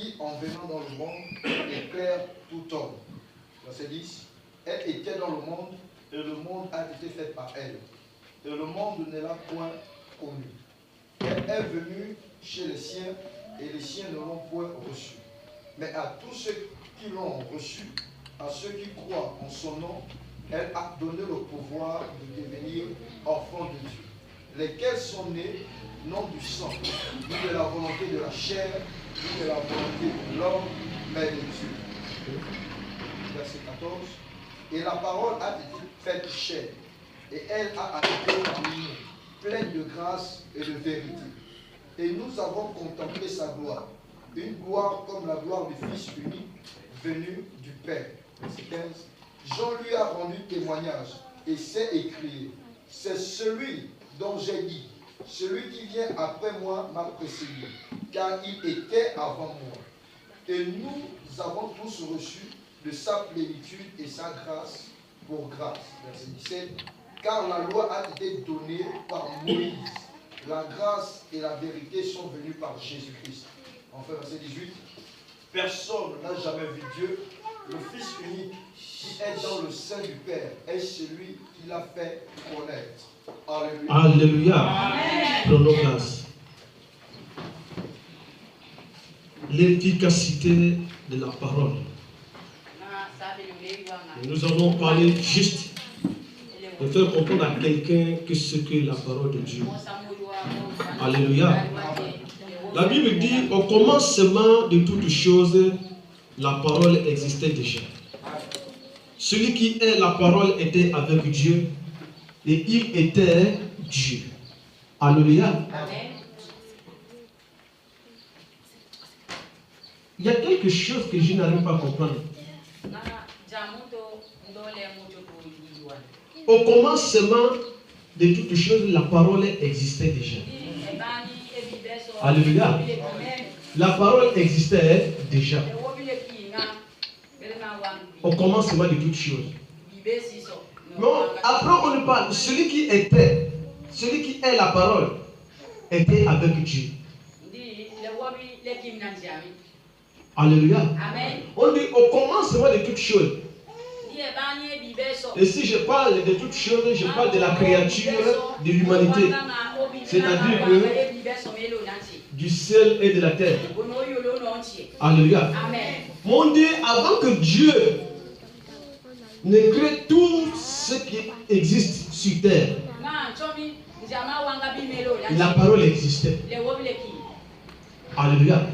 qui, en venant dans le monde, éclaire tout homme. Verset 10. Elle était dans le monde, et le monde a été fait par elle. Et le monde ne l'a point connue. Elle est venue chez les siens, et les siens ne l'ont point reçue. Mais à tous ceux qui l'ont reçue, à ceux qui croient en son nom, elle a donné le pouvoir de devenir enfants de Dieu, lesquels sont nés non du sang, ni de la volonté de la chair, ni de la volonté de l'homme, mais de Dieu. Verset 14. Et la parole a été faite chair, et elle a habité parmi nous, pleine de grâce et de vérité. Et nous avons contemplé sa gloire, une gloire comme la gloire du Fils unique, venu du Père. Verset 15. Jean lui a rendu témoignage et s'est écrié, c'est celui dont j'ai dit, celui qui vient après moi m'a précédé, car il était avant moi. Et nous avons tous reçu de sa plénitude et sa grâce pour grâce. Verset 17. Car la loi a été donnée par Moïse, la grâce et la vérité sont venues par Jésus-Christ. Enfin, verset 18. Personne n'a jamais vu Dieu. Le Fils unique qui est dans le sein du Père est celui qui l'a fait connaître. Alléluia. Alléluia. Prenons place. L'efficacité de la parole. Nous allons parler juste de faire comprendre à quelqu'un que ce que la parole de Dieu. Alléluia. La Bible dit au commencement de toutes choses, la parole existait déjà. Celui qui est la parole était avec Dieu et il était Dieu. Alléluia. Il y a quelque chose que je n'arrive pas à comprendre. Au commencement de toutes choses, la parole existait déjà. Alléluia. La parole existait déjà. Au commencement de toutes choses. Non, après on ne parle. Celui qui est la parole, était avec Dieu. Alléluia. On dit au commencement de toutes choses. Et si je parle de toutes choses, je parle de la créature, de l'humanité. C'est-à-dire du ciel et de la terre. Alléluia. Mais on dit avant que Dieu ne crée tout ce qui existe sur terre, la parole existait. Alléluia.